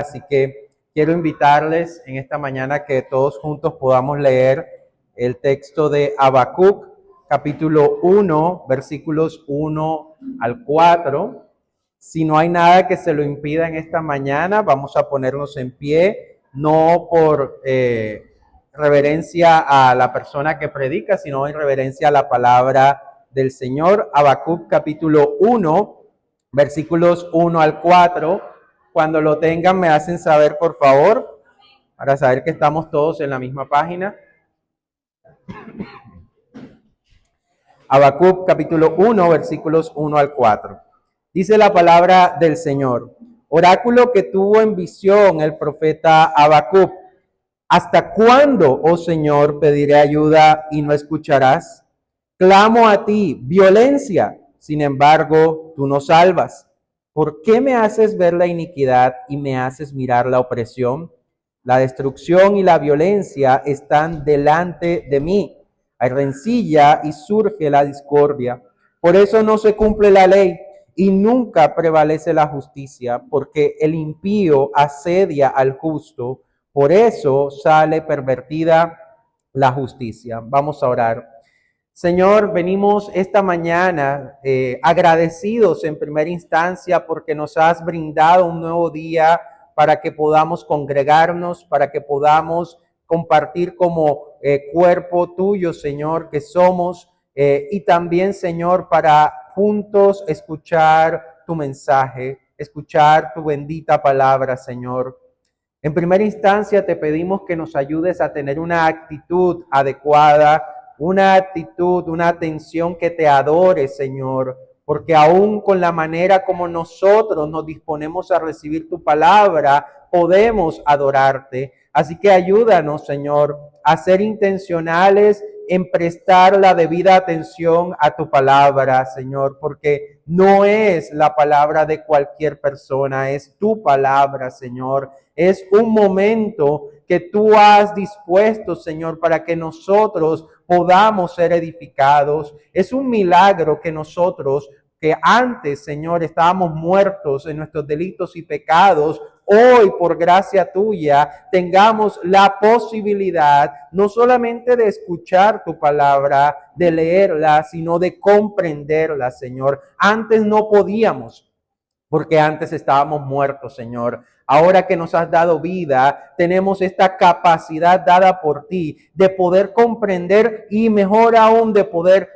Así que quiero invitarles en esta mañana que todos juntos podamos leer el texto de Habacuc, capítulo 1, versículos 1 al 4. Si no hay nada que se lo impida en esta mañana, vamos a ponernos en pie, no por reverencia a la persona que predica, sino en reverencia a la palabra del Señor. Habacuc, capítulo 1, versículos 1 al 4. Cuando lo tengan, me hacen saber, por favor, para saber que estamos todos en la misma página. Habacuc, capítulo 1, versículos 1 al 4. Dice la palabra del Señor: oráculo que tuvo en visión el profeta Habacuc. ¿Hasta cuándo, oh Señor, pediré ayuda y no escucharás? Clamo a ti, violencia, sin embargo, tú no salvas. ¿Por qué me haces ver la iniquidad y me haces mirar la opresión? La destrucción y la violencia están delante de mí. Hay rencilla y surge la discordia. Por eso no se cumple la ley y nunca prevalece la justicia, porque el impío asedia al justo. Por eso sale pervertida la justicia. Vamos a orar. Señor, venimos esta mañana agradecidos en primera instancia porque nos has brindado un nuevo día para que podamos congregarnos, para que podamos compartir como cuerpo tuyo, Señor, que somos, y también, Señor, para juntos escuchar tu mensaje, escuchar tu bendita palabra, Señor. En primera instancia te pedimos que nos ayudes a tener una actitud adecuada, una actitud, una atención que te adore, Señor, porque aún con la manera como nosotros nos disponemos a recibir tu palabra, podemos adorarte. Así que ayúdanos, Señor, a ser intencionales en prestar la debida atención a tu palabra, Señor, porque no es la palabra de cualquier persona, es tu palabra, Señor. Es un momento que tú has dispuesto, Señor, para que nosotros podamos ser edificados. Es un milagro que nosotros, que antes, Señor, estábamos muertos en nuestros delitos y pecados, hoy, por gracia tuya, tengamos la posibilidad no solamente de escuchar tu palabra, de leerla, sino de comprenderla, Señor. Antes no podíamos, porque antes estábamos muertos, Señor. Ahora que nos has dado vida, tenemos esta capacidad dada por ti de poder comprender y mejor aún de poder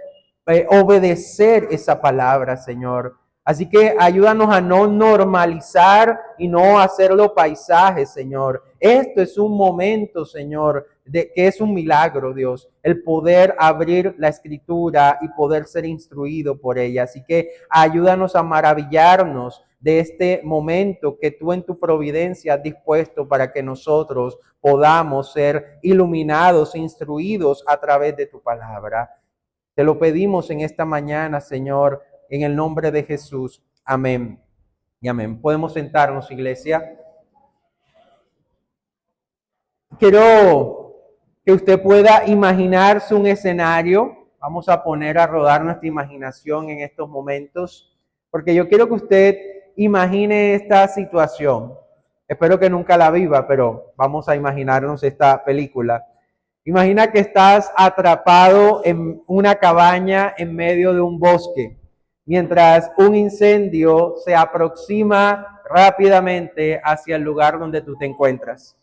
obedecer esa palabra, Señor. Así que ayúdanos a no normalizar y no hacerlo paisaje, Señor. Esto es un momento, Señor, de que es un milagro, Dios, el poder abrir la escritura y poder ser instruido por ella. Así que ayúdanos a maravillarnos de este momento que tú en tu providencia has dispuesto para que nosotros podamos ser iluminados, instruidos a través de tu palabra. Te lo pedimos en esta mañana, Señor, en el nombre de Jesús. Amén y amén. Podemos sentarnos, iglesia. Quiero que usted pueda imaginarse un escenario. Vamos a poner a rodar nuestra imaginación en estos momentos, porque yo quiero que usted imagine esta situación. Espero que nunca la viva, pero vamos a imaginarnos esta película. Imagina que estás atrapado en una cabaña en medio de un bosque, mientras un incendio se aproxima rápidamente hacia el lugar donde tú te encuentras.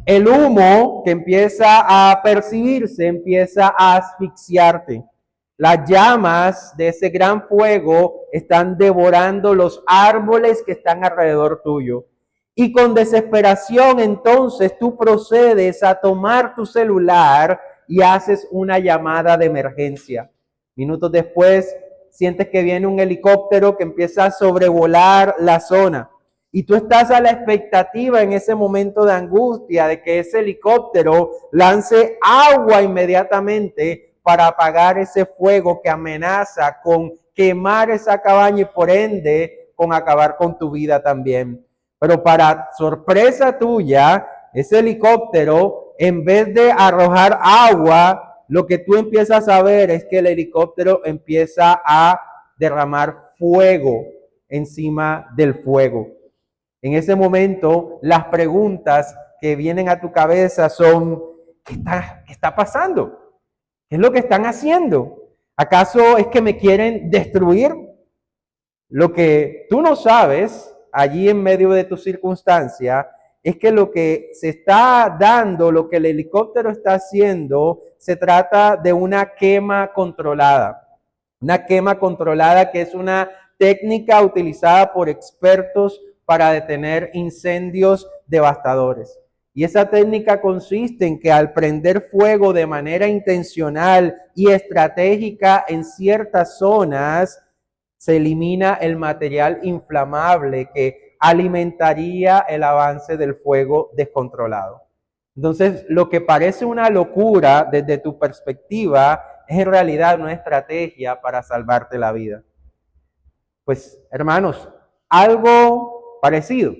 El humo que empieza a percibirse empieza a asfixiarte. Las llamas de ese gran fuego están devorando los árboles que están alrededor tuyo. Y con desesperación entonces tú procedes a tomar tu celular y haces una llamada de emergencia. Minutos después sientes que viene un helicóptero que empieza a sobrevolar la zona. Y tú estás a la expectativa en ese momento de angustia de que ese helicóptero lance agua inmediatamente para apagar ese fuego que amenaza con quemar esa cabaña y por ende con acabar con tu vida también. Pero para sorpresa tuya, ese helicóptero, en vez de arrojar agua, lo que tú empiezas a ver es que el helicóptero empieza a derramar fuego encima del fuego. En ese momento, las preguntas que vienen a tu cabeza son, ¿qué está pasando? ¿Qué es lo que están haciendo? ¿Acaso es que me quieren destruir? Lo que tú no sabes allí en medio de tu circunstancia es que lo que se está dando, lo que el helicóptero está haciendo, se trata de una quema controlada. Una quema controlada que es una técnica utilizada por expertos para detener incendios devastadores. Y esa técnica consiste en que al prender fuego de manera intencional y estratégica en ciertas zonas, se elimina el material inflamable que alimentaría el avance del fuego descontrolado. Entonces, lo que parece una locura desde tu perspectiva es en realidad una estrategia para salvarte la vida. Pues, hermanos, algo parecido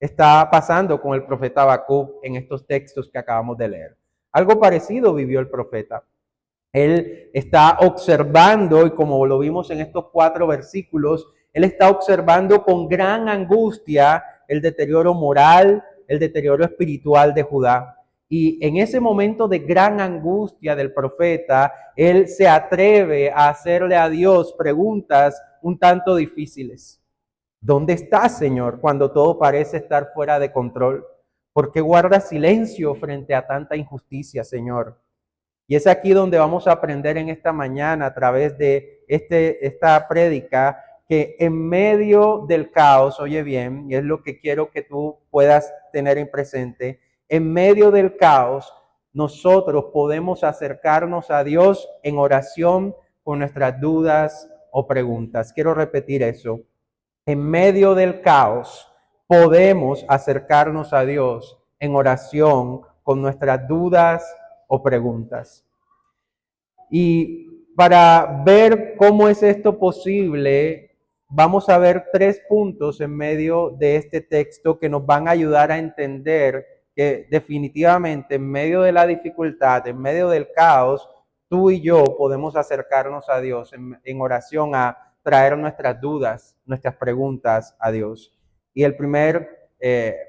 está pasando con el profeta Habacuc en estos textos que acabamos de leer. Algo parecido vivió el profeta. Él está observando, y como lo vimos en estos 4 versículos, él está observando con gran angustia el deterioro moral, el deterioro espiritual de Judá. Y en ese momento de gran angustia del profeta, él se atreve a hacerle a Dios preguntas un tanto difíciles. ¿Dónde estás, Señor, cuando todo parece estar fuera de control? ¿Por qué guardas silencio frente a tanta injusticia, Señor? Y es aquí donde vamos a aprender en esta mañana a través de esta prédica que en medio del caos, oye bien, y es lo que quiero que tú puedas tener en presente, en medio del caos nosotros podemos acercarnos a Dios en oración con nuestras dudas o preguntas. Quiero repetir eso. En medio del caos podemos acercarnos a Dios en oración con nuestras dudas o preguntas. Y para ver cómo es esto posible, vamos a ver 3 puntos en medio de este texto que nos van a ayudar a entender que definitivamente en medio de la dificultad, en medio del caos, tú y yo podemos acercarnos a Dios en oración a traer nuestras dudas, nuestras preguntas a Dios. Y el primer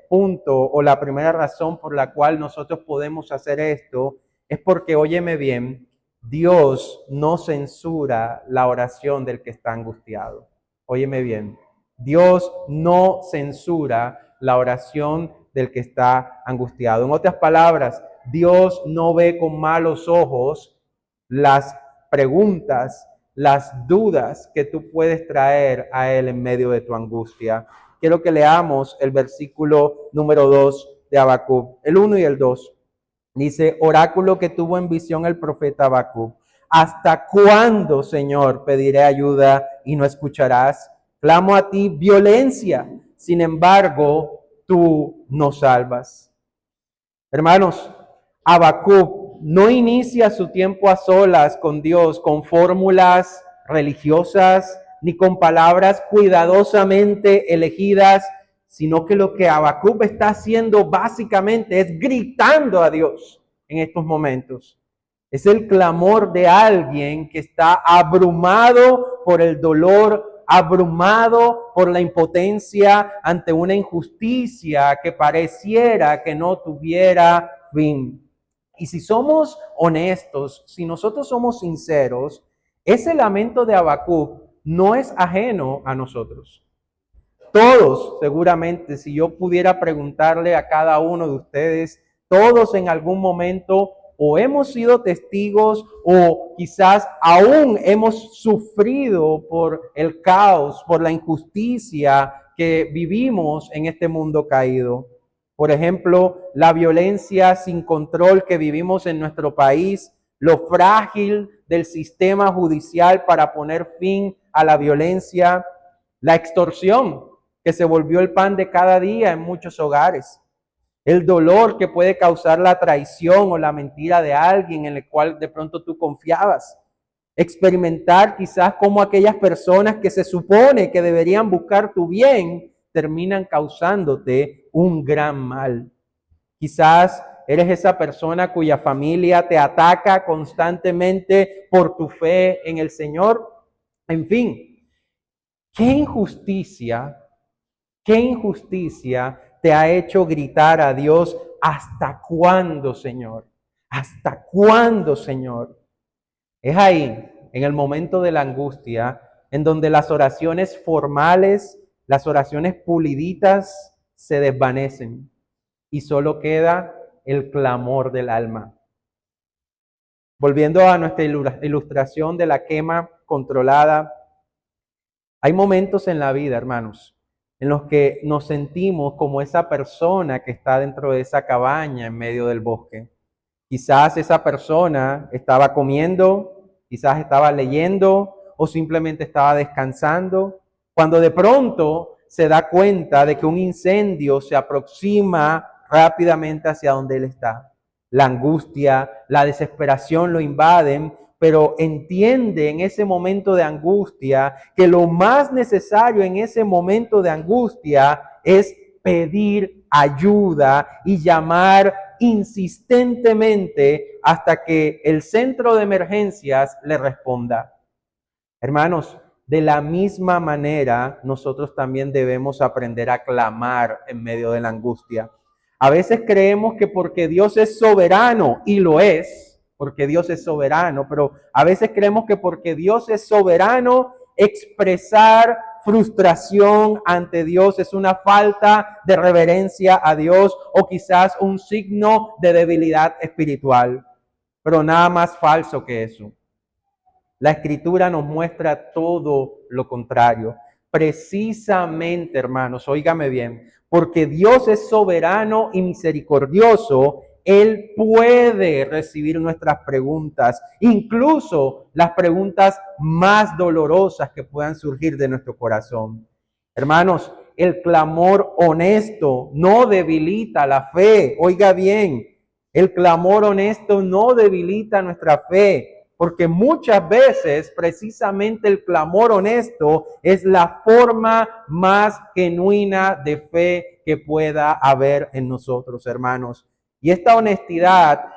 punto o la primera razón por la cual nosotros podemos hacer esto es porque, óyeme bien, Dios no censura la oración del que está angustiado. Óyeme bien, Dios no censura la oración del que está angustiado. En otras palabras, Dios no ve con malos ojos las preguntas, las dudas que tú puedes traer a Él en medio de tu angustia. Quiero que leamos el versículo número 2 de Habacuc, el 1 y el 2. Dice, oráculo que tuvo en visión el profeta Habacuc. ¿Hasta cuándo, Señor, pediré ayuda y no escucharás? Clamo a ti violencia, sin embargo, tú no salvas. Hermanos, Habacuc no inicia su tiempo a solas con Dios con fórmulas religiosas ni con palabras cuidadosamente elegidas, sino que lo que Habacuc está haciendo básicamente es gritando a Dios en estos momentos. Es el clamor de alguien que está abrumado por el dolor, abrumado por la impotencia ante una injusticia que pareciera que no tuviera fin. Y si somos honestos, si nosotros somos sinceros, ese lamento de Habacuc no es ajeno a nosotros. Todos, seguramente, si yo pudiera preguntarle a cada uno de ustedes, todos en algún momento o hemos sido testigos o quizás aún hemos sufrido por el caos, por la injusticia que vivimos en este mundo caído. Por ejemplo, la violencia sin control que vivimos en nuestro país, lo frágil del sistema judicial para poner fin a la violencia, la extorsión que se volvió el pan de cada día en muchos hogares, el dolor que puede causar la traición o la mentira de alguien en el cual de pronto tú confiabas, experimentar quizás cómo aquellas personas que se supone que deberían buscar tu bien terminan causándote un gran mal. Quizás eres esa persona cuya familia te ataca constantemente por tu fe en el Señor. En fin, qué injusticia ¿Qué injusticia te ha hecho gritar a Dios? ¿Hasta cuándo, Señor? ¿Hasta cuándo, Señor? Es ahí, en el momento de la angustia, en donde las oraciones formales, las oraciones puliditas se desvanecen y solo queda el clamor del alma. Volviendo a nuestra ilustración de la quema controlada, hay momentos en la vida, hermanos, en los que nos sentimos como esa persona que está dentro de esa cabaña en medio del bosque. Quizás esa persona estaba comiendo, quizás estaba leyendo o simplemente estaba descansando, cuando de pronto se da cuenta de que un incendio se aproxima rápidamente hacia donde él está. La angustia, la desesperación lo invaden, pero entiende en ese momento de angustia que lo más necesario en ese momento de angustia es pedir ayuda y llamar insistentemente hasta que el centro de emergencias le responda. Hermanos, de la misma manera, nosotros también debemos aprender a clamar en medio de la angustia. A veces creemos que porque Dios es soberano, y lo es, porque Dios es soberano, pero a veces creemos que porque Dios es soberano, expresar frustración ante Dios es una falta de reverencia a Dios o quizás un signo de debilidad espiritual. Pero nada más falso que eso. La Escritura nos muestra todo lo contrario. Precisamente, hermanos, óigame bien, porque Dios es soberano y misericordioso, Él puede recibir nuestras preguntas, incluso las preguntas más dolorosas que puedan surgir de nuestro corazón. Hermanos, el clamor honesto no debilita la fe. Oiga bien, el clamor honesto no debilita nuestra fe. Porque muchas veces precisamente el clamor honesto es la forma más genuina de fe que pueda haber en nosotros, hermanos. Y esta honestidad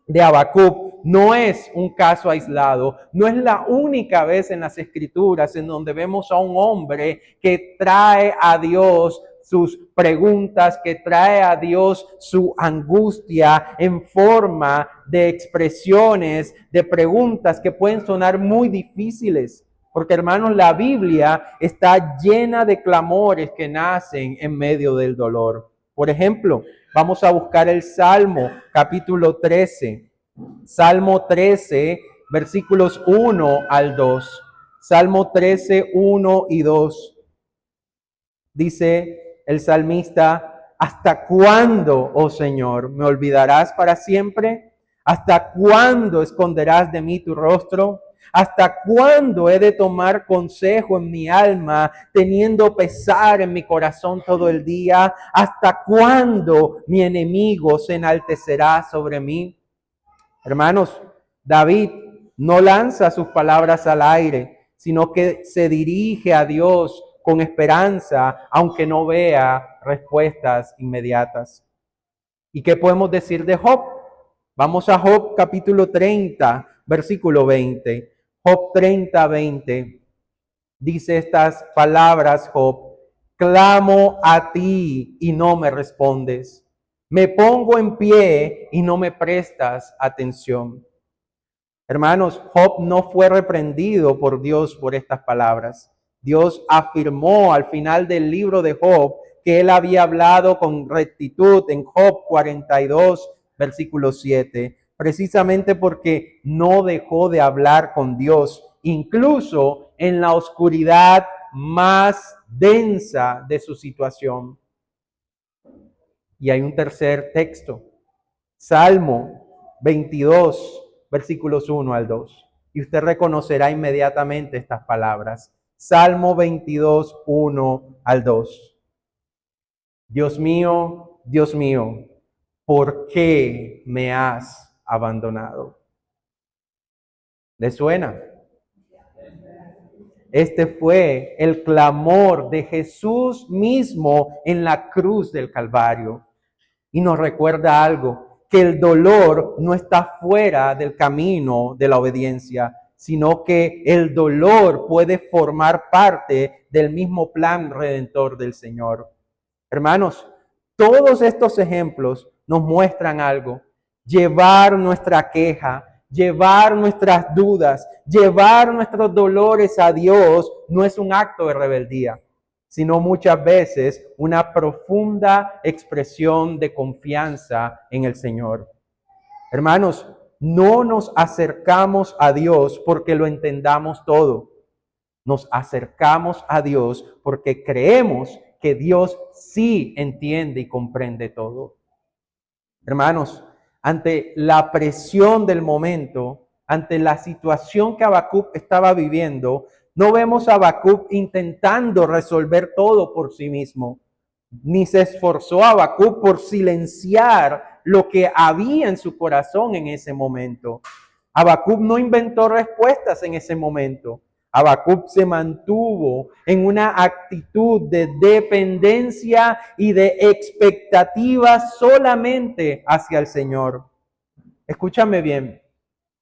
de Habacuc no es un caso aislado, no es la única vez en las Escrituras en donde vemos a un hombre que trae a Dios sus preguntas, que trae a Dios su angustia en forma de expresiones, de preguntas que pueden sonar muy difíciles. Porque, hermanos, la Biblia está llena de clamores que nacen en medio del dolor. Por ejemplo, vamos a buscar el Salmo, capítulo 13. Salmo 13, versículos 1 al 2. Salmo 13, 1 y 2. Dice el salmista: ¿hasta cuándo, oh Señor, me olvidarás para siempre? ¿Hasta cuándo esconderás de mí tu rostro? ¿Hasta cuándo he de tomar consejo en mi alma, teniendo pesar en mi corazón todo el día? ¿Hasta cuándo mi enemigo se enaltecerá sobre mí? Hermanos, David no lanza sus palabras al aire, sino que se dirige a Dios con esperanza, aunque no vea respuestas inmediatas. ¿Y qué podemos decir de Job? Vamos a Job capítulo 30, versículo 20. Job 30, 20. Dice estas palabras Job: clamo a ti y no me respondes. Me pongo en pie y no me prestas atención. Hermanos, Job no fue reprendido por Dios por estas palabras. Dios afirmó al final del libro de Job que él había hablado con rectitud en Job 42, versículo 7, precisamente porque no dejó de hablar con Dios, incluso en la oscuridad más densa de su situación. Y hay un tercer texto, Salmo 22, versículos 1 al 2. Y usted reconocerá inmediatamente estas palabras. Salmo 22, 1 al 2. Dios mío, ¿por qué me has abandonado? ¿Le suena? Este fue el clamor de Jesús mismo en la cruz del Calvario. Y nos recuerda algo, que el dolor no está fuera del camino de la obediencia. sino que el dolor puede formar parte del mismo plan redentor del Señor. Hermanos, todos estos ejemplos nos muestran algo. Llevar nuestra queja, llevar nuestras dudas, llevar nuestros dolores a Dios no es un acto de rebeldía, sino muchas veces una profunda expresión de confianza en el Señor. Hermanos, no nos acercamos a Dios porque lo entendamos todo. Nos acercamos a Dios porque creemos que Dios sí entiende y comprende todo. Hermanos, ante la presión del momento, ante la situación que Habacuc estaba viviendo, no vemos a Habacuc intentando resolver todo por sí mismo, ni se esforzó Habacuc por silenciar lo que había en su corazón en ese momento. Habacuc no inventó respuestas en ese momento. Habacuc se mantuvo en una actitud de dependencia y de expectativa solamente hacia el Señor. Escúchame bien,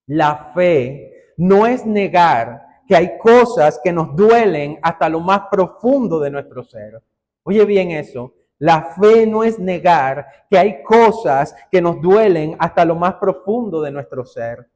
la fe no es negar que hay cosas que nos duelen hasta lo más profundo de nuestro ser. Oye bien eso, la fe no es negar que hay cosas que nos duelen hasta lo más profundo de nuestro ser.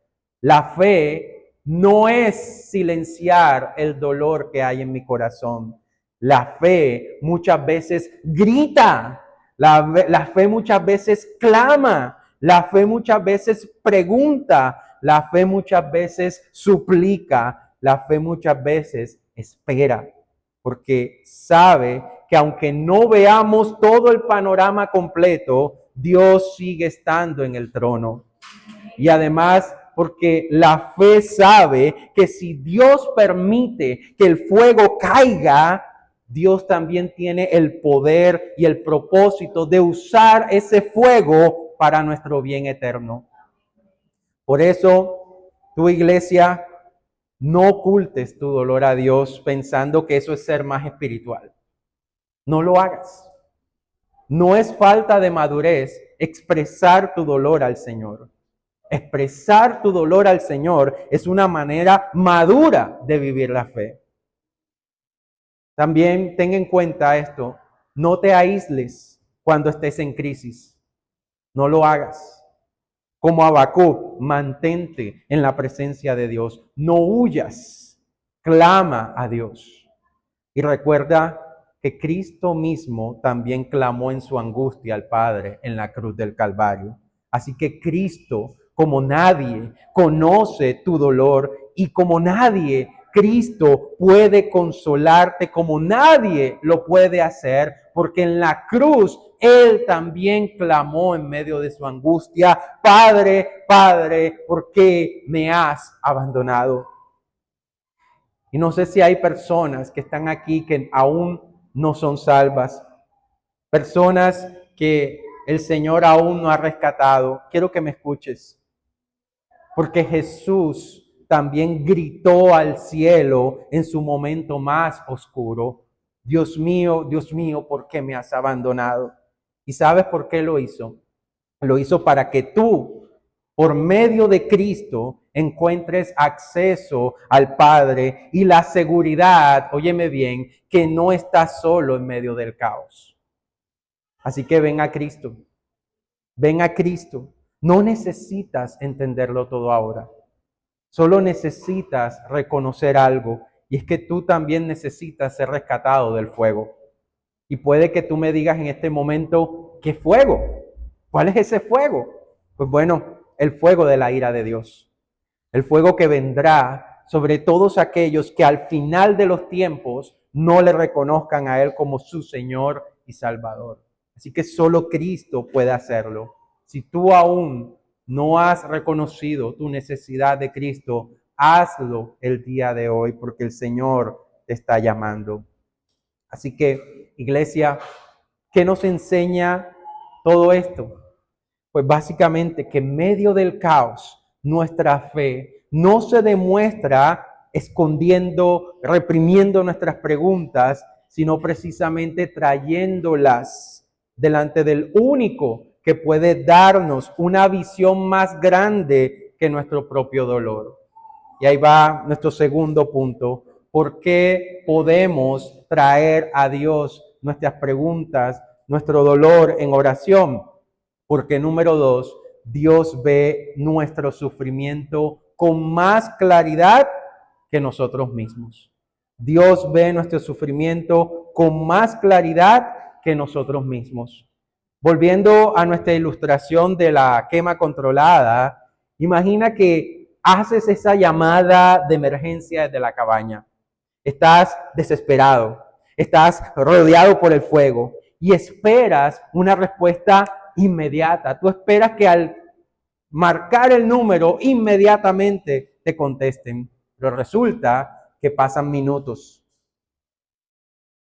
La fe no es silenciar el dolor que hay en mi corazón. La fe muchas veces grita, la fe muchas veces clama, la fe muchas veces pregunta, la fe muchas veces suplica, la fe muchas veces espera, porque sabe que aunque no veamos todo el panorama completo, Dios sigue estando en el trono. Y además, porque la fe sabe que si Dios permite que el fuego caiga, Dios también tiene el poder y el propósito de usar ese fuego para nuestro bien eterno. Por eso, tu iglesia, no ocultes tu dolor a Dios pensando que eso es ser más espiritual. No lo hagas. No es falta de madurez expresar tu dolor al Señor. Expresar tu dolor al Señor es una manera madura de vivir la fe. También ten en cuenta esto, no te aísles cuando estés en crisis. No lo hagas. Como Habacuc, mantente en la presencia de Dios. No huyas. Clama a Dios. Y recuerda que Cristo mismo también clamó en su angustia al Padre en la cruz del Calvario. Así que Cristo, como nadie, conoce tu dolor y como nadie, Cristo puede consolarte como nadie lo puede hacer, porque en la cruz Él también clamó en medio de su angustia, Padre, Padre, ¿por qué me has abandonado? Y no sé si hay personas que están aquí que aún no son salvas, personas que el Señor aún no ha rescatado. Quiero que me escuches, porque Jesús también gritó al cielo en su momento más oscuro: Dios mío, ¿por qué me has abandonado? ¿Y sabes por qué lo hizo? Lo hizo para que tú, por medio de Cristo, encuentres acceso al Padre y la seguridad, óyeme bien, que no estás solo en medio del caos. Así que ven a Cristo, ven a Cristo. No necesitas entenderlo todo ahora. Solo necesitas reconocer algo, y es que tú también necesitas ser rescatado del fuego. Y puede que tú me digas en este momento, ¿qué fuego? ¿Cuál es ese fuego? Pues bueno, el fuego de la ira de Dios. El fuego que vendrá sobre todos aquellos que al final de los tiempos no le reconozcan a Él como su Señor y Salvador. Así que solo Cristo puede hacerlo. Si tú aún no has reconocido tu necesidad de Cristo, hazlo el día de hoy, porque el Señor te está llamando. Así que, iglesia, ¿qué nos enseña todo esto? Pues básicamente que en medio del caos, nuestra fe no se demuestra escondiendo, reprimiendo nuestras preguntas, sino precisamente trayéndolas delante del único que puede darnos una visión más grande que nuestro propio dolor. Y ahí va nuestro segundo punto. ¿Por qué podemos traer a Dios nuestras preguntas, nuestro dolor en oración? Porque número 2, Dios ve nuestro sufrimiento con más claridad que nosotros mismos. Dios ve nuestro sufrimiento con más claridad que nosotros mismos. Volviendo a nuestra ilustración de la quema controlada, imagina que haces esa llamada de emergencia desde la cabaña. Estás desesperado, estás rodeado por el fuego y esperas una respuesta inmediata. Tú esperas que al marcar el número inmediatamente te contesten, pero resulta que pasan minutos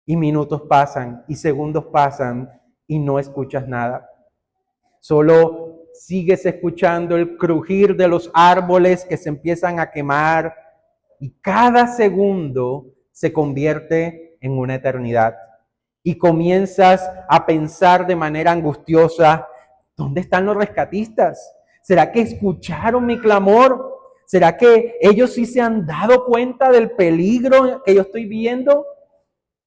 y minutos pasan y segundos pasan y no escuchas nada. Solo sigues escuchando el crujir de los árboles que se empiezan a quemar y cada segundo se convierte en una eternidad. Y comienzas a pensar de manera angustiosa, ¿dónde están los rescatistas? ¿Será que escucharon mi clamor? ¿Será que ellos sí se han dado cuenta del peligro que yo estoy viendo?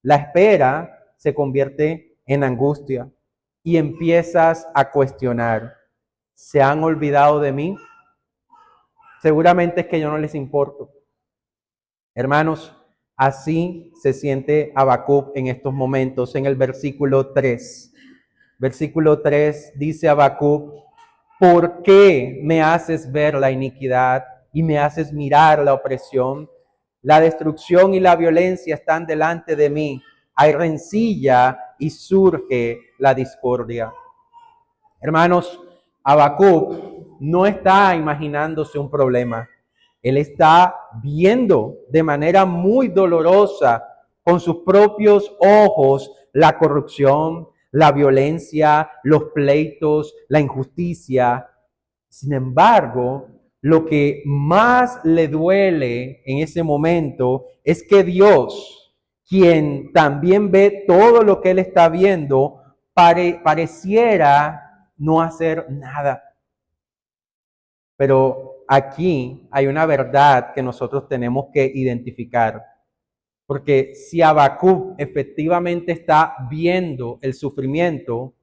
La espera se convierte en angustia y empiezas a cuestionar, ¿se han olvidado de mí? Seguramente es que yo no les importo. Hermanos, así se siente Habacuc en estos momentos, en el versículo 3. Versículo 3 dice Habacuc, ¿por qué me haces ver la iniquidad y me haces mirar la opresión? La destrucción y la violencia están delante de mí. Hay rencilla y surge la discordia. Hermanos, Habacuc no está imaginándose un problema. Él está viendo de manera muy dolorosa con sus propios ojos la corrupción, la violencia, los pleitos, la injusticia. Sin embargo, lo que más le duele en ese momento es que Dios, quien también ve todo lo que él está viendo, pareciera no hacer nada. Pero aquí hay una verdad que nosotros tenemos que identificar. Porque si Habacuc efectivamente está viendo el sufrimiento,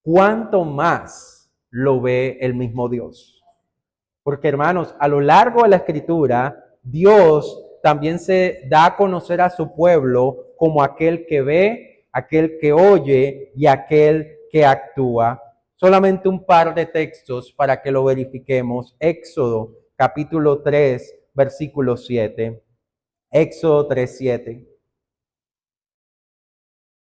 ¿cuánto más lo ve el mismo Dios? Porque hermanos, a lo largo de la Escritura, Dios también se da a conocer a su pueblo como aquel que ve, aquel que oye y aquel que actúa. Solamente un par de textos para que lo verifiquemos. Éxodo capítulo 3, versículo 7. Éxodo 3, 7.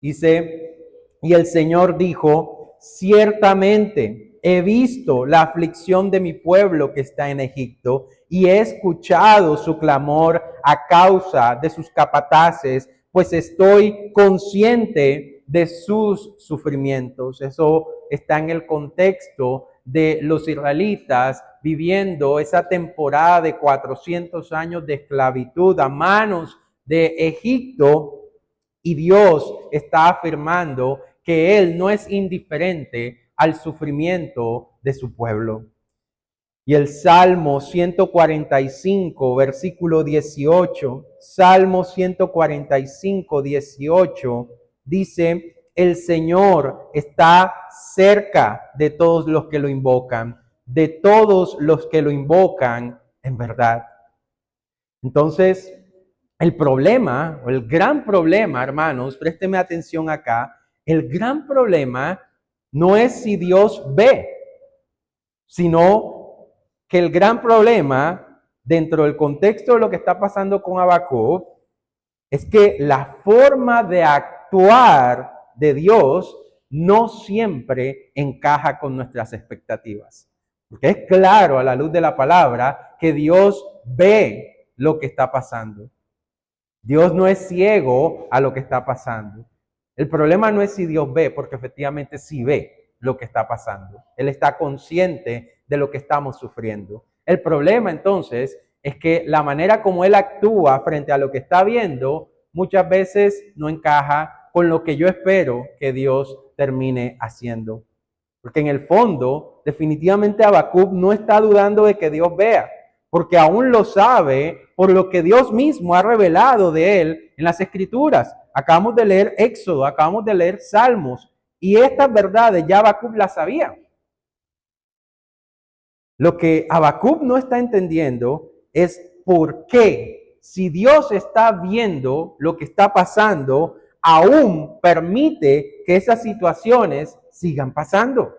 Dice, y el Señor dijo, ciertamente he visto la aflicción de mi pueblo que está en Egipto y he escuchado su clamor a causa de sus capataces, pues estoy consciente de sus sufrimientos. Eso está en el contexto de los israelitas viviendo esa temporada de 400 años de esclavitud a manos de Egipto. Y Dios está afirmando que Él no es indiferente al sufrimiento de su pueblo. Y el Salmo 145, versículo 18, Salmo 145, 18, dice, el Señor está cerca de todos los que lo invocan, de todos los que lo invocan en verdad. Entonces, el problema, o el gran problema, hermanos, présteme atención acá, el gran problema no es si Dios ve, sino que el gran problema, dentro del contexto de lo que está pasando con Habacuc, es que la forma de actuar de Dios no siempre encaja con nuestras expectativas. Porque es claro a la luz de la palabra que Dios ve lo que está pasando. Dios no es ciego a lo que está pasando. El problema no es si Dios ve, porque efectivamente sí ve lo que está pasando. Él está consciente de lo que estamos sufriendo. El problema entonces es que la manera como Él actúa frente a lo que está viendo muchas veces no encaja con lo que yo espero que Dios termine haciendo. Porque en el fondo, definitivamente Habacuc no está dudando de que Dios vea. porque aún lo sabe por lo que Dios mismo ha revelado de él en las Escrituras. Acabamos de leer Éxodo, acabamos de leer Salmos, y estas verdades ya Habacuc las sabía. Lo que Habacuc no está entendiendo es por qué, si Dios está viendo lo que está pasando, aún permite que esas situaciones sigan pasando.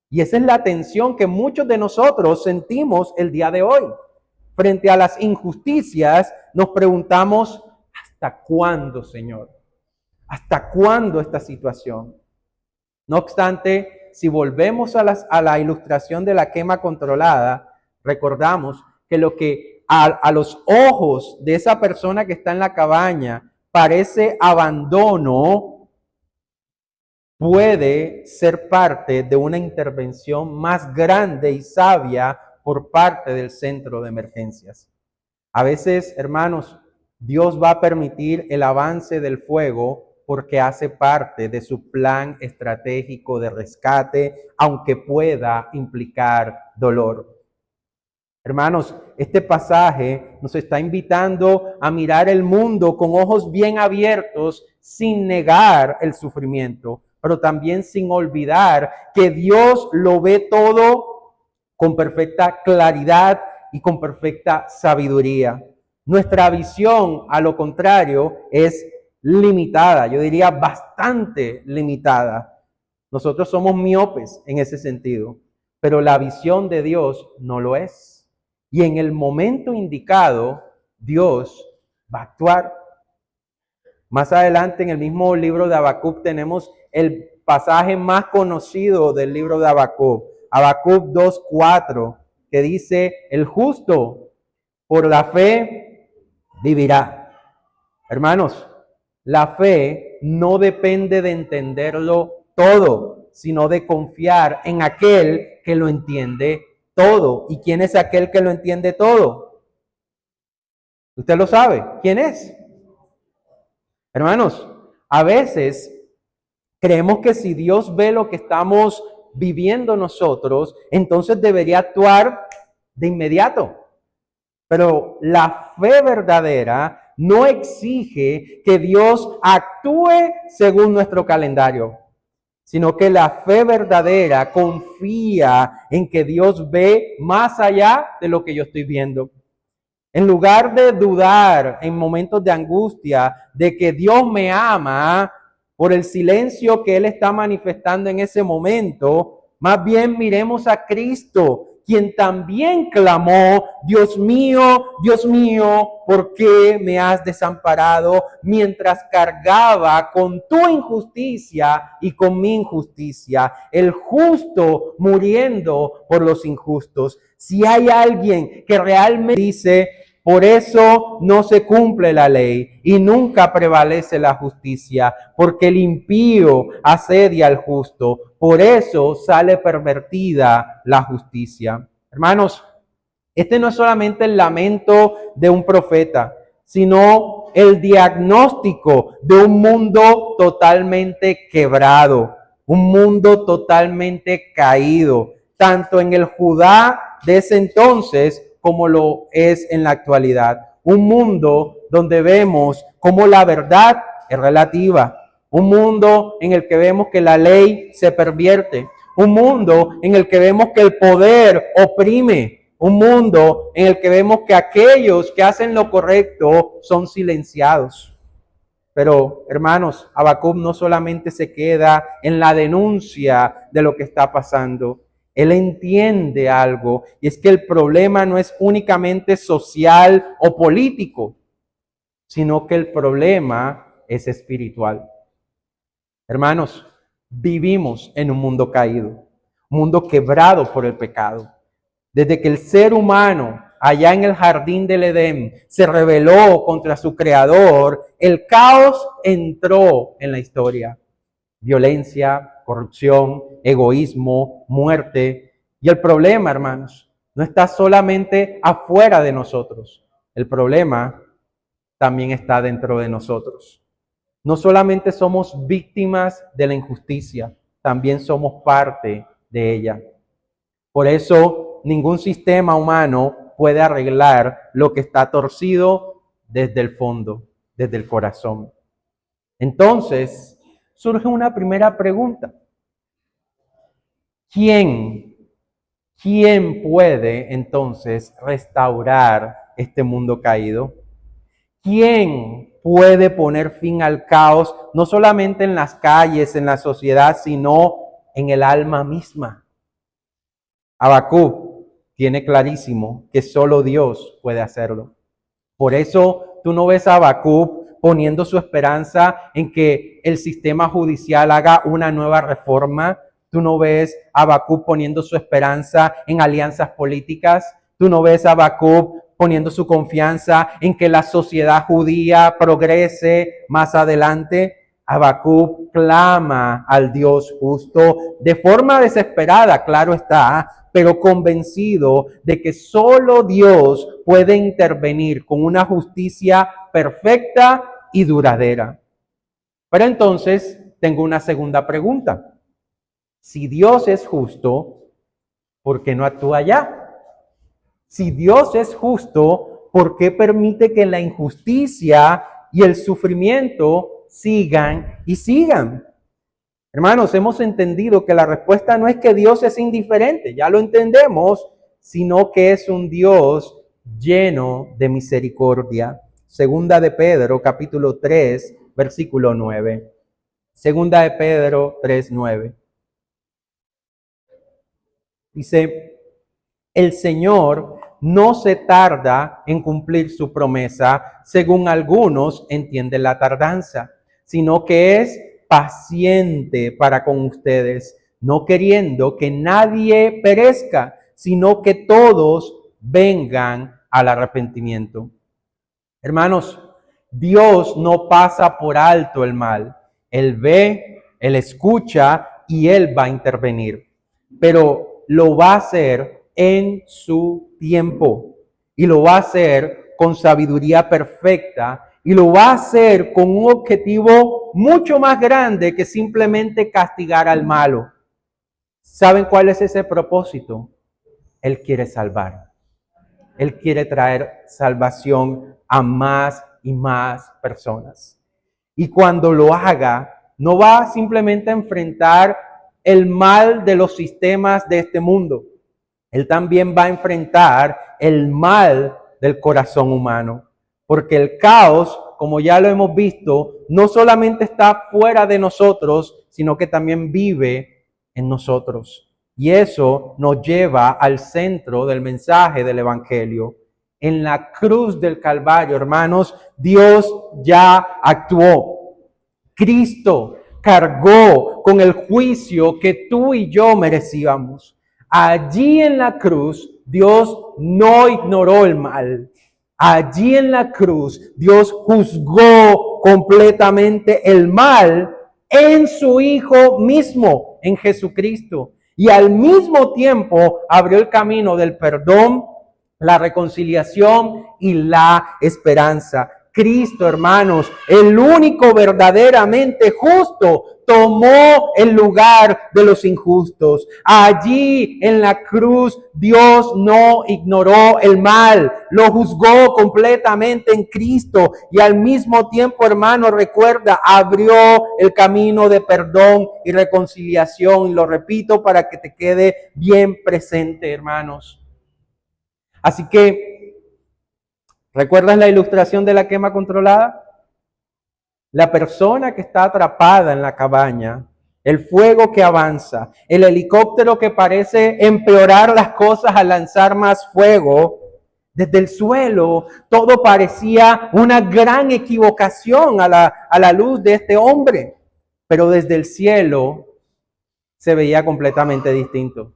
Y esa es la tensión que muchos de nosotros sentimos el día de hoy. Frente a las injusticias, nos preguntamos, ¿hasta cuándo, Señor? ¿Hasta cuándo esta situación? No obstante, si volvemos a la ilustración de la quema controlada, recordamos que lo que a los ojos de esa persona que está en la cabaña parece abandono, puede ser parte de una intervención más grande y sabia por parte del centro de emergencias. A veces, hermanos, Dios va a permitir el avance del fuego porque hace parte de su plan estratégico de rescate, aunque pueda implicar dolor. Hermanos, este pasaje nos está invitando a mirar el mundo con ojos bien abiertos, sin negar el sufrimiento, pero también sin olvidar que Dios lo ve todo con perfecta claridad y con perfecta sabiduría. Nuestra visión, a lo contrario, es limitada, yo diría bastante limitada. Nosotros somos miopes en ese sentido, pero la visión de Dios no lo es. Y en el momento indicado, Dios va a actuar. Más adelante en el mismo libro de Habacuc tenemos el pasaje más conocido del libro de Habacuc, Habacuc 2:4, que dice, el justo por la fe vivirá. Hermanos, la fe no depende de entenderlo todo, sino de confiar en aquel que lo entiende todo. ¿Y quién es aquel que lo entiende todo? Usted lo sabe. ¿Quién es? Hermanos, a veces creemos que si Dios ve lo que estamos viviendo nosotros, entonces debería actuar de inmediato. Pero la fe verdadera no exige que Dios actúe según nuestro calendario, sino que la fe verdadera confía en que Dios ve más allá de lo que yo estoy viendo. En lugar de dudar en momentos de angustia de que Dios me ama por el silencio que Él está manifestando en ese momento, más bien miremos a Cristo, quien también clamó, Dios mío, ¿por qué me has desamparado? Mientras cargaba con tu injusticia y con mi injusticia, el justo muriendo por los injustos. Si hay alguien que realmente dice, por eso no se cumple la ley y nunca prevalece la justicia, porque el impío asedia al justo, por eso sale pervertida la justicia. Hermanos, este no es solamente el lamento de un profeta, sino el diagnóstico de un mundo totalmente quebrado, un mundo totalmente caído, tanto en el Judá de ese entonces como lo es en la actualidad. Un mundo donde vemos cómo la verdad es relativa. Un mundo en el que vemos que la ley se pervierte. Un mundo en el que vemos que el poder oprime. Un mundo en el que vemos que aquellos que hacen lo correcto son silenciados. Pero, hermanos, Habacuc no solamente se queda en la denuncia de lo que está pasando. Él entiende algo, y es que el problema no es únicamente social o político, sino que el problema es espiritual. Hermanos, vivimos en un mundo caído, un mundo quebrado por el pecado. Desde que el ser humano allá en el jardín del Edén se rebeló contra su creador, el caos entró en la historia. Violencia, corrupción, egoísmo, muerte. Y el problema, hermanos, no está solamente afuera de nosotros. El problema también está dentro de nosotros. No solamente somos víctimas de la injusticia, también somos parte de ella. Por eso, ningún sistema humano puede arreglar lo que está torcido desde el fondo, desde el corazón. Entonces, surge una primera pregunta. ¿Quién puede entonces restaurar este mundo caído? ¿Quién puede poner fin al caos, no solamente en las calles, en la sociedad, sino en el alma misma? Habacuc tiene clarísimo que solo Dios puede hacerlo. Por eso tú no ves a Habacuc poniendo su esperanza en que el sistema judicial haga una nueva reforma. Tú no ves a Habacuc poniendo su esperanza en alianzas políticas. Tú no ves a Habacuc poniendo su confianza en que la sociedad judía progrese más adelante. Habacuc clama al Dios justo de forma desesperada, claro está, pero convencido de que solo Dios puede intervenir con una justicia perfecta y duradera. Pero entonces tengo una segunda pregunta. Si Dios es justo, ¿por qué no actúa ya? Si Dios es justo, ¿por qué permite que la injusticia y el sufrimiento sigan y sigan? Hermanos, hemos entendido que la respuesta no es que Dios es indiferente, ya lo entendemos, sino que es un Dios lleno de misericordia. Segunda de Pedro, capítulo 3, versículo 9. Segunda de Pedro 3, 9. Dice, el Señor no se tarda en cumplir su promesa, según algunos entienden la tardanza, sino que es paciente para con ustedes, no queriendo que nadie perezca, sino que todos vengan al arrepentimiento. Hermanos, Dios no pasa por alto el mal. Él ve, Él escucha y Él va a intervenir. Pero lo va a hacer en su tiempo y lo va a hacer con sabiduría perfecta y lo va a hacer con un objetivo mucho más grande que simplemente castigar al malo. ¿Saben cuál es ese propósito? Él quiere salvar. Él quiere traer salvación a más y más personas. Y cuando lo haga, no va simplemente a enfrentar el mal de los sistemas de este mundo. Él también va a enfrentar el mal del corazón humano. Porque el caos, como ya lo hemos visto, no solamente está fuera de nosotros, sino que también vive en nosotros. Y eso nos lleva al centro del mensaje del Evangelio. En la cruz del Calvario, hermanos, Dios ya actuó. Cristo cargó con el juicio que tú y yo merecíamos. Allí en la cruz, Dios no ignoró el mal. Allí en la cruz, Dios juzgó completamente el mal en su Hijo mismo, en Jesucristo. Y al mismo tiempo abrió el camino del perdón, la reconciliación y la esperanza. Cristo, hermanos, el único verdaderamente justo, tomó el lugar de los injustos. Allí en la cruz Dios no ignoró el mal, lo juzgó completamente en Cristo y al mismo tiempo, hermano, recuerda, abrió el camino de perdón y reconciliación. Y lo repito para que te quede bien presente, hermanos. Así que, ¿recuerdas la ilustración de la quema controlada? La persona que está atrapada en la cabaña, el fuego que avanza, el helicóptero que parece empeorar las cosas al lanzar más fuego, desde el suelo todo parecía una gran equivocación a la luz de este hombre, pero desde el cielo se veía completamente distinto.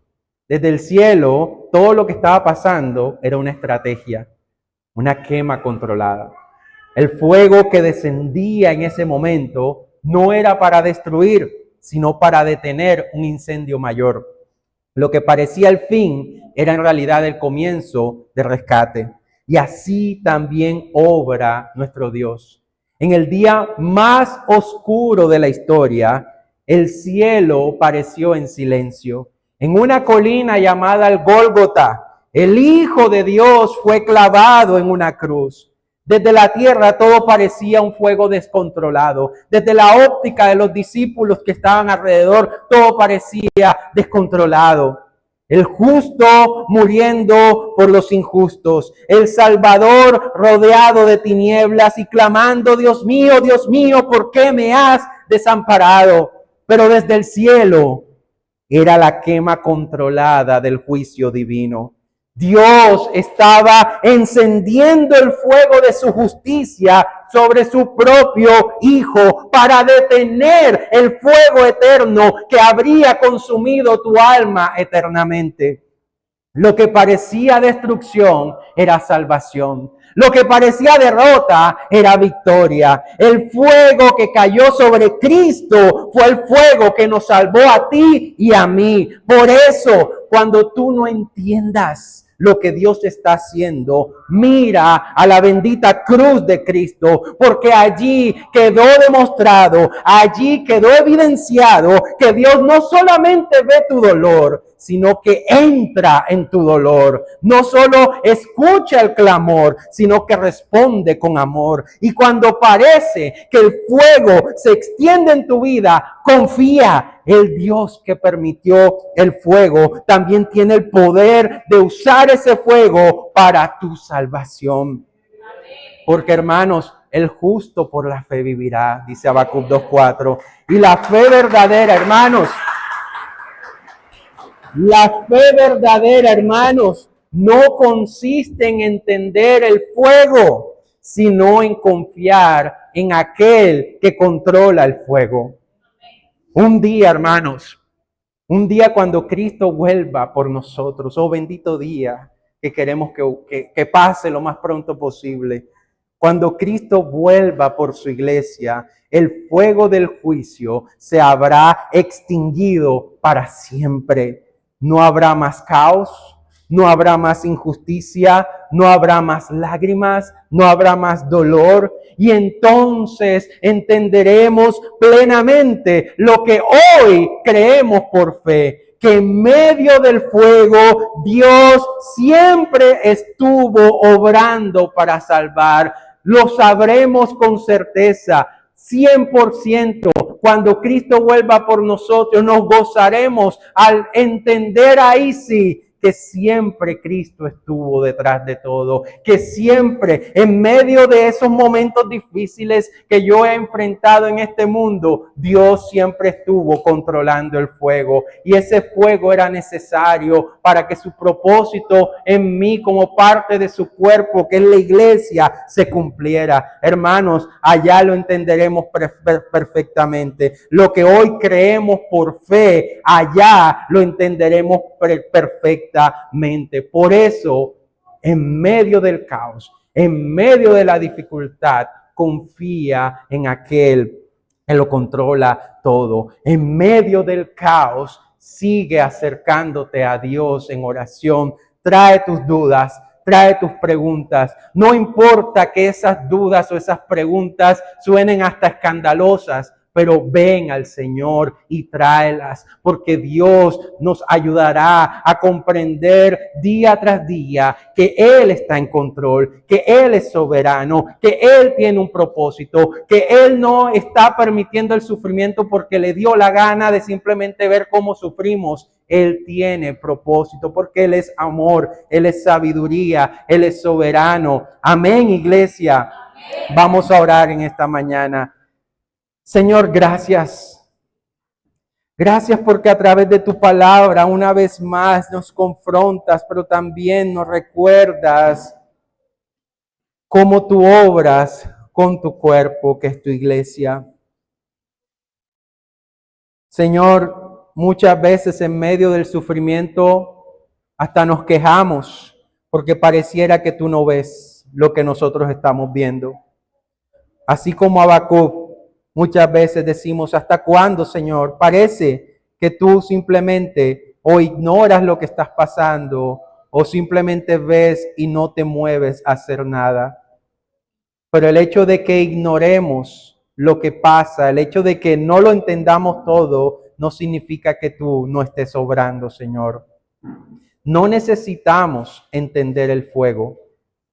Desde el cielo todo lo que estaba pasando era una estrategia, una quema controlada. El fuego que descendía en ese momento no era para destruir, sino para detener un incendio mayor. Lo que parecía el fin era en realidad el comienzo de rescate. Y así también obra nuestro Dios. En el día más oscuro de la historia, el cielo pareció en silencio. En una colina llamada el Gólgota, El Hijo de Dios fue clavado en una cruz. Desde la tierra todo parecía un fuego descontrolado. Desde la óptica de los discípulos que estaban alrededor, todo parecía descontrolado. El justo muriendo por los injustos. El Salvador rodeado de tinieblas y clamando, Dios mío, ¿por qué me has desamparado? Pero desde el cielo era la quema controlada del juicio divino. Dios estaba encendiendo el fuego de su justicia sobre su propio Hijo para detener el fuego eterno que habría consumido tu alma eternamente. Lo que parecía destrucción era salvación. Lo que parecía derrota era victoria. El fuego que cayó sobre Cristo fue el fuego que nos salvó a ti y a mí. Por eso, cuando tú no entiendas lo que Dios está haciendo, mira a la bendita cruz de Cristo, porque allí quedó demostrado, allí quedó evidenciado que Dios no solamente ve tu dolor, sino que entra en tu dolor. No solo escucha el clamor, sino que responde con amor. Y cuando parece que el fuego se extiende en tu vida, confía. El Dios que permitió el fuego también tiene el poder de usar ese fuego para tu salvación. Porque, hermanos, el justo por la fe vivirá, dice Habacuc 2:4. Y la fe verdadera, hermanos, la fe verdadera, hermanos, no consiste en entender el fuego, sino en confiar en aquel que controla el fuego. Un día, hermanos, un día cuando Cristo vuelva por nosotros, oh bendito día que queremos que pase lo más pronto posible. Cuando Cristo vuelva por su iglesia, el fuego del juicio se habrá extinguido para siempre. No habrá más caos, no habrá más injusticia, no habrá más lágrimas, no habrá más dolor. Y entonces entenderemos plenamente lo que hoy creemos por fe, que en medio del fuego Dios siempre estuvo obrando para salvar. Lo sabremos con certeza, 100%. Cuando Cristo vuelva por nosotros, nos gozaremos al entender ahí sí que siempre Cristo estuvo detrás de todo, que siempre en medio de esos momentos difíciles que yo he enfrentado en este mundo, Dios siempre estuvo controlando el fuego, y ese fuego era necesario para que su propósito en mí como parte de su cuerpo, que es la iglesia, se cumpliera. Hermanos, allá lo entenderemos perfectamente. Lo que hoy creemos por fe, allá lo entenderemos perfectamente. Por eso, en medio del caos, en medio de la dificultad, confía en aquel que lo controla todo. En medio del caos, sigue acercándote a Dios en oración. Trae tus dudas, trae tus preguntas. No importa que esas dudas o esas preguntas suenen hasta escandalosas, pero ven al Señor y tráelas, porque Dios nos ayudará a comprender día tras día que Él está en control, que Él es soberano, que Él tiene un propósito, que Él no está permitiendo el sufrimiento porque le dio la gana de simplemente ver cómo sufrimos. Él tiene propósito porque Él es amor, Él es sabiduría, Él es soberano. Amén, iglesia. Amén. Vamos a orar en esta mañana. Señor, gracias. Gracias porque a través de tu palabra una vez más nos confrontas, pero también nos recuerdas cómo tú obras con tu cuerpo, que es tu iglesia. Señor, muchas veces en medio del sufrimiento hasta nos quejamos porque pareciera que tú no ves lo que nosotros estamos viendo. Así como Habacuc. Muchas veces decimos, ¿hasta cuándo, Señor? Parece que tú simplemente o ignoras lo que estás pasando o simplemente ves y no te mueves a hacer nada. Pero el hecho de que ignoremos lo que pasa, el hecho de que no lo entendamos todo, no significa que tú no estés obrando, Señor. No necesitamos entender el fuego,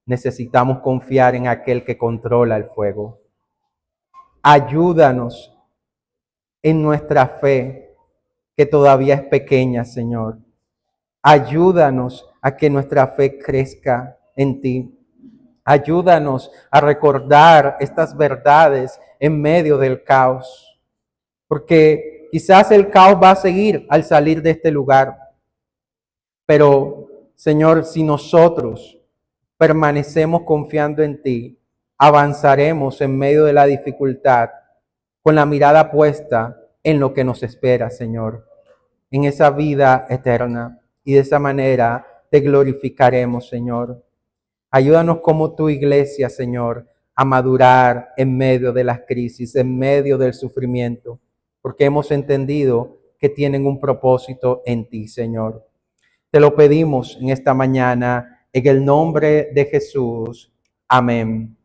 necesitamos confiar en aquel que controla el fuego. Ayúdanos en nuestra fe, que todavía es pequeña, Señor. Ayúdanos a que nuestra fe crezca en ti. Ayúdanos a recordar estas verdades en medio del caos, porque quizás el caos va a seguir al salir de este lugar. Pero, Señor, si nosotros permanecemos confiando en ti, avanzaremos en medio de la dificultad con la mirada puesta en lo que nos espera, Señor, en esa vida eterna. Y de esa manera te glorificaremos, Señor. Ayúdanos como tu iglesia, Señor, a madurar en medio de las crisis, en medio del sufrimiento, porque hemos entendido que tienen un propósito en ti, Señor. Te lo pedimos en esta mañana, en el nombre de Jesús. Amén.